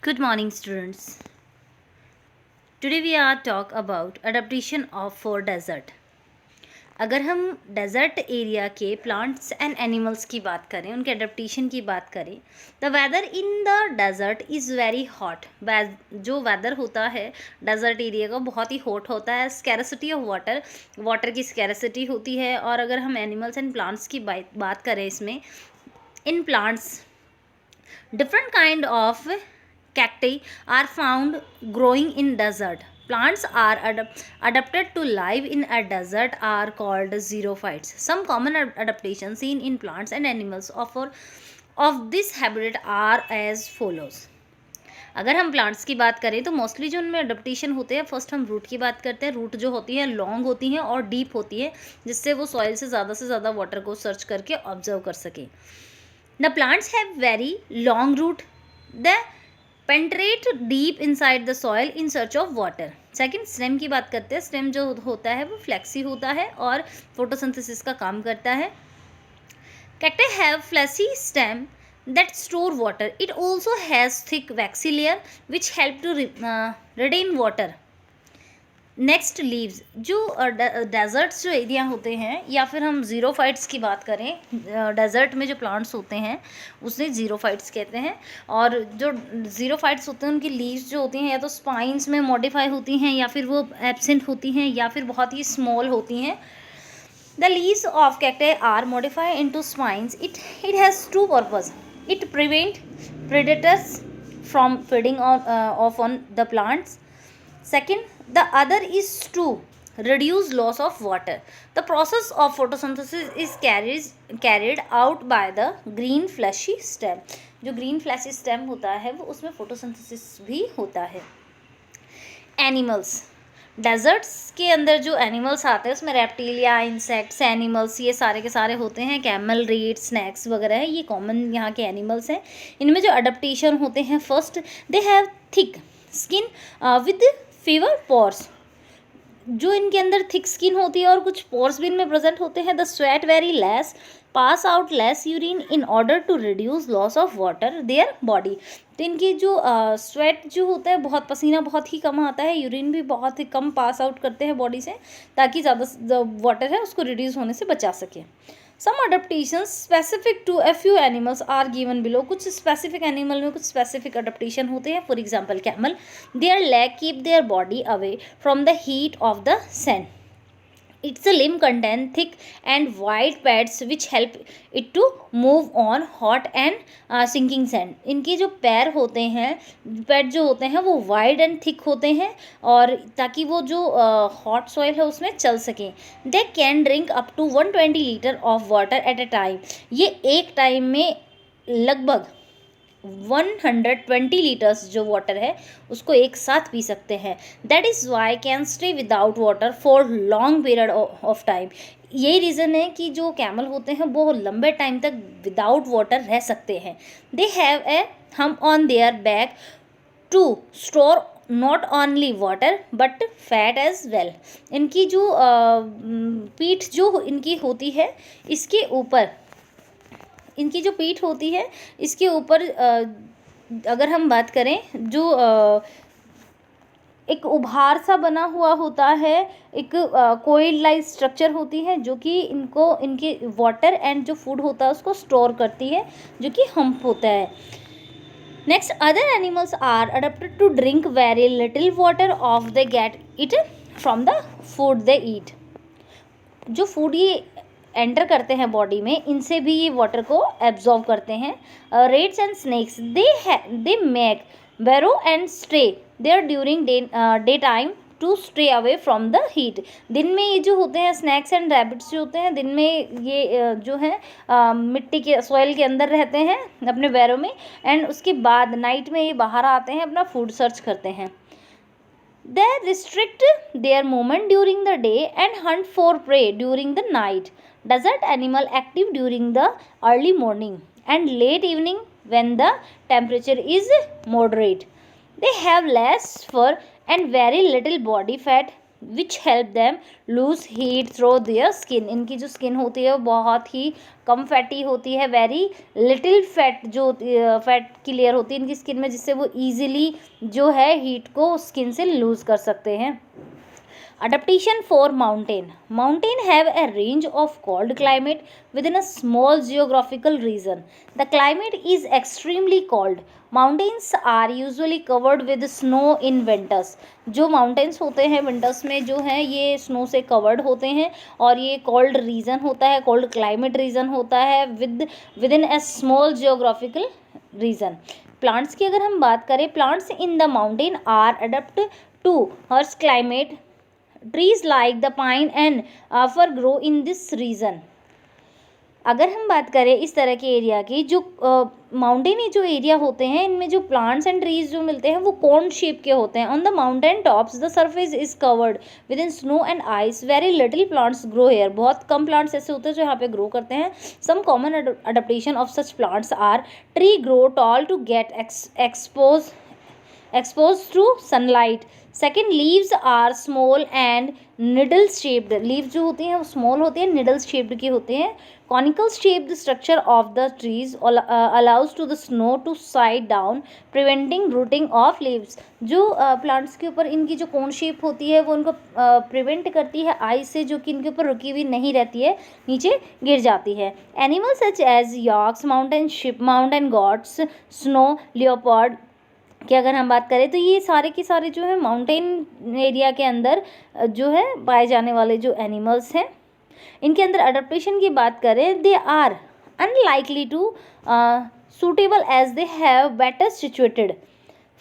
Good morning, students. Today we are talk about adaptation of for desert. अगर हम desert area के plants and animals की बात करें, उनके अडेप्टेशन की बात करें, the weather in the desert is very hot. जो वेदर होता है डेजर्ट एरिया का बहुत ही हॉट होता है. स्कैरसिटी ऑफ वाटर की स्कैरसिटी होती है. और अगर हम एनिमल्स एंड प्लांट्स की बात करें, इसमें in plants different kind of cacti are found growing in desert. Plants are adapted to live in a desert are called xerophytes. Some common adaptations seen in plants and animals of this habitat are as follows. अगर हम plants की बात करें तो mostly जो उनमें adaptation होते हैं, फर्स्ट हम रूट की बात करते हैं. रूट जो होती है लॉन्ग होती हैं और डीप होती है, जिससे वो सॉइल से ज़्यादा वाटर को सर्च करके ऑब्जर्व कर सके. The plants have very long root. They penetrate deep inside the soil in search of water. Second, stem की बात करते हैं. स्टेम जो होता है वो फ्लेक्सी होता है और फोटोसिंथेसिस का काम करता है. Cacti have fleshy stem that store water. It also has thick waxy layer which help to retain water. Next leaves. जो डेजर्ट्स जो एरिया होते हैं, या फिर हम ज़ीरोफाइट्स की बात करें, डेजर्ट में जो प्लांट्स होते हैं उसे ज़ीरोफाइट्स कहते हैं. और जो ज़ीरोफाइट्स होते हैं उनकी लीव्स जो होती हैं या तो स्पाइंस में मॉडिफाई होती हैं, या फिर वो एब्सेंट होती हैं, या फिर बहुत ही स्मॉल होती हैं. The leaves of cacti are modified into spines. It has two purpose. It prevent predators from feeding on the plants. Second, the other is to reduce loss of water. The process of photosynthesis is carried out by the green fleshy stem. जो green fleshy stem होता है वो उसमें photosynthesis भी होता है. Animals. Desserts के अंदर जो एनिमल्स आते हैं उसमें रेप्टिलिया, इंसेक्ट्स, एनिमल्स, ये सारे के सारे होते हैं. कैमल, रेट, स्नैक्स वगैरह है, ये कॉमन यहाँ के एनिमल्स हैं. इनमें जो अडेप्टेशन होते हैं, first they have thick skin with fever pores. जो इनके अंदर थिक स्किन होती है और कुछ पोर्स भी इनमें प्रेजेंट होते हैं. The sweat very less, pass out less urine in order to reduce loss of water their body. तो इनकी जो स्वेट जो होता है, पसीना बहुत ही कम आता है, यूरिन भी बहुत ही कम पास आउट करते हैं बॉडी से, ताकि ज़्यादा वाटर है उसको रिड्यूस होने से बचा सके. Some adaptations specific to a few animals are given below. कुछ स्पेसिफिक एनिमल में कुछ स्पेसिफिक अडेप्टेशन होते हैं. For example camel, their leg keep their body away from the heat of the sun. Its limb contain thick and wide pads which help it to move on hot and sinking sand. इनके जो पैर होते हैं, pad जो होते हैं वो wide and thick होते हैं, और ताकि वो जो हॉट सॉइल है उसमें चल सकें. They can drink up to 120 litre of water at a time. ये एक टाइम में लगभग 120 लीटर्स जो वाटर है उसको एक साथ पी सकते हैं. That is why can stay without water for long period of time. यही रीज़न है कि जो कैमल होते हैं वो लंबे टाइम तक विदाउट वाटर रह सकते हैं. They have a hump on their back to store not only water but fat as well. इनकी जो पीठ जो इनकी होती है, इनकी जो पीठ होती है इसके ऊपर अगर हम बात करें, जो एक उभार सा बना हुआ होता है, एक कोइल लाइक स्ट्रक्चर होती है जो कि इनके वाटर एंड जो फूड होता है उसको स्टोर करती है, जो कि हम्प होता है. Next, other animals are adapted to drink very little water of they get it from the food they eat. जो फूड ये एंटर करते हैं बॉडी में, इनसे भी ये वाटर को एब्जॉर्व करते हैं. Rats and snakes they make burrow and stay there during day time to stay away from the heat. दिन में ये जो होते हैं स्नैक्स एंड रैबिट्स जो होते हैं, दिन में ये जो है मिट्टी के सॉइल के अंदर रहते हैं अपने बैरों में, एंड उसके बाद नाइट में ये बाहर आते हैं, अपना फूड सर्च करते हैं. They restrict their movement during the day and hunt for prey during the night. Desert animal active during the early morning and late evening when the temperature is moderate. They have less fur and very little body fat. Which help them lose heat through their skin. इनकी जो skin होती है वो बहुत ही कम fatty होती है, very little fat जो fat की लेयर होती है इनकी स्किन में, जिससे वो ईजिली जो है हीट को स्किन से लूज कर सकते हैं। Adaptation for mountain. Mountain have a range of cold climate within a small geographical region. The climate is extremely cold. Mountains are usually covered with snow in winters. जो mountains होते हैं winters में जो हैं ये snow से covered होते हैं और ये cold region होता है, cold climate region होता है within a small geographical region. Plants की अगर हम बात करें, plants in the mountain are adapt to harsh climate. Trees like the pine and fir grow in this region. अगर हम बात करें इस तरह के एरिया की, जो माउंटेनी जो एरिया होते हैं इनमें जो प्लांट्स एंड ट्रीज जो मिलते हैं वो कोन शेप के होते हैं। On the mountain tops the surface is covered with in snow and ice, very little plants grow here. बहुत कम प्लांट्स ऐसे होते हैं जो यहाँ पे ग्रो करते हैं। Some common adaptation of such plants are tree grow tall to get exposed to sunlight. Second, leaves are small and needle shaped. Leaves जो होती हैं वो small होती हैं, needle shaped की होते हैं. Conical shaped structure of the trees allows to the snow to slide down, preventing rooting of leaves. जो plants के ऊपर इनकी जो cone shape होती है वो उनको prevent करती है ice से, जो कि इनके ऊपर रुकी हुई नहीं रहती है, नीचे गिर जाती है. Animals such as yaks, mountain goats, snow leopard कि अगर हम बात करें तो ये सारे के सारे जो है माउंटेन एरिया के अंदर जो है पाए जाने वाले जो एनिमल्स हैं, इनके अंदर अडेप्टेशन की बात करें, they are unlikely to suitable as they have better situated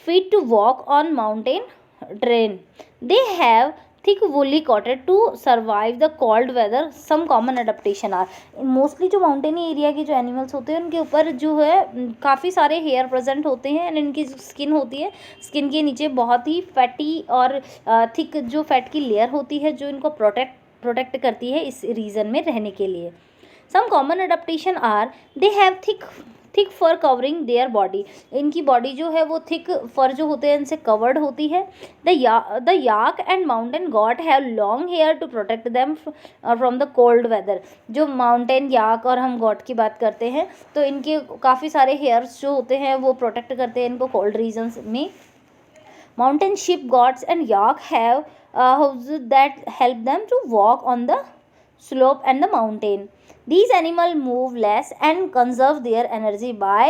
feet to walk on mountain terrain. They have thick woolly coat to survive the cold weather. Some common adaptation are, mostly जो माउंटेनी area के जो animals होते हैं उनके ऊपर जो है काफ़ी सारे हेयर प्रेजेंट होते हैं एंड इनकी जो स्किन होती है, स्किन के नीचे बहुत ही फैटी और थिक जो फैट की लेयर होती है जो इनको प्रोटेक्ट करती है इस रीजन में रहने के लिए. Some common adaptation are, they have thick fur covering their body. इनकी बॉडी जो है वो थिक फर जो होते हैं इनसे कवर्ड होती है. The yak and mountain goat have long hair to protect them from the cold weather. जो माउंटेन याक और हम गॉट की बात करते हैं तो इनके काफ़ी सारे हेयर्स जो होते हैं वो प्रोटेक्ट करते हैं इनको कोल्ड रीजन्स में. Mountain ship gods and yak have houses that help them to walk on the slope and the mountain. These animals move less and conserve their energy by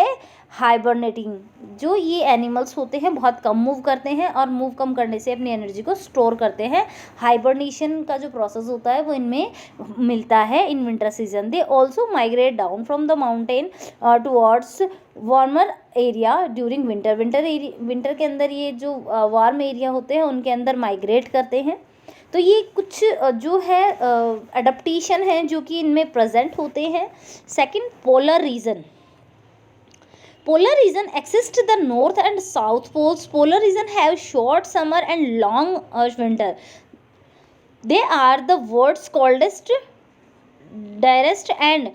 hibernating. जो ये animals होते हैं बहुत कम move करते हैं और move कम करने से अपनी एनर्जी को स्टोर करते हैं. हाइबरनेशन का जो प्रोसेस होता है वो इनमें मिलता है in winter season. They also migrate down from the mountain towards warmer area during winter. Winter के अंदर ये जो वार्म एरिया होते हैं उनके अंदर माइग्रेट करते हैं. तो ये कुछ जो है अडेप्टेशन है जो कि इनमें प्रेजेंट होते हैं. Second, polar region. Polar region exist the north and south poles. Polar region have short summer and long winter. They are the world's coldest, driest and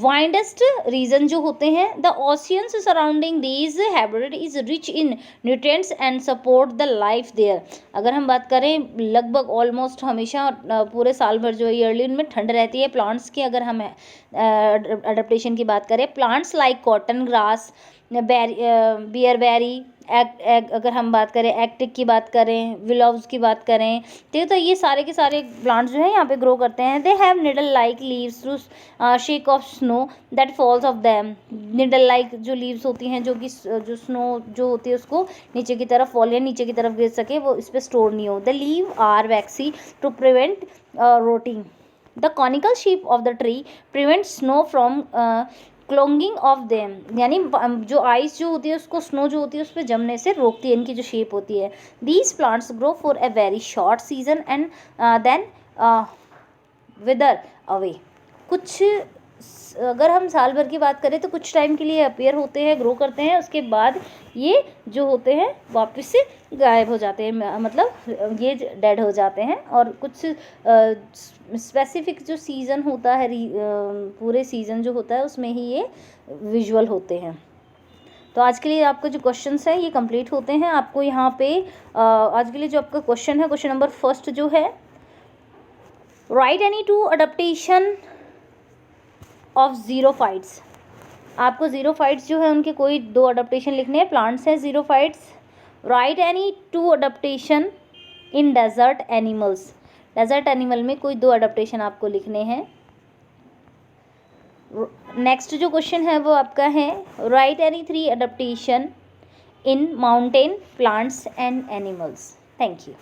widest region जो होते हैं. The oceans surrounding these habitat is rich in nutrients and support the life there. अगर हम बात करें लगभग almost हमेशा पूरे साल भर जो है ईयरली उनमें ठंड रहती है. प्लांट्स की अगर हम अडेप्टेशन की बात करें, plants like cotton grass, bearberry, अगर हम बात करें एक्टिक की बात करें, विलोव्स की बात करें, तो ये सारे के सारे प्लांट्स जो है यहाँ पे ग्रो करते हैं. They have needle like leaves to shake off snow that falls off them. Needle like जो लीव्स होती हैं जो कि जो स्नो जो होती है उसको नीचे की तरफ फॉल या नीचे की तरफ गिर सके, वो इस पर स्टोर नहीं हो. The leave are waxy to prevent rotting. The conical shape of the tree prevent snow from clogging of them. यानी जो आइस जो होती है उसको स्नो जो होती है उस पर जमने से रोकती है, इनकी जो शेप होती है. These plants grow for a very short season and then wither away. कुछ अगर हम साल भर की बात करें तो कुछ टाइम के लिए अपीयर होते हैं, ग्रो करते हैं, उसके बाद ये जो होते हैं वापस से गायब हो जाते हैं, मतलब ये डेड हो जाते हैं. और कुछ स्पेसिफिक जो सीज़न होता है पूरे सीज़न जो होता है उसमें ही ये विजुअल होते हैं. तो आज के लिए आपका जो क्वेश्चंस है ये कंप्लीट होते हैं। आपको यहाँ पे आज के लिए जो आपका क्वेश्चन है, क्वेश्चन नंबर फर्स्ट जो है, write any two adaptation of xerophytes. आपको ज़ीरोफाइट्स जो है उनके कोई 2 अडेप्टेशन लिखने हैं। प्लांट्स हैं xerophytes. Write any 2 adaptation in desert animals. Desert animal में कोई 2 अडेप्टेशन आपको लिखने हैं। नेक्स्ट जो क्वेश्चन है वो आपका है, write any 3 adaptation in mountain plants and animals. Thank you.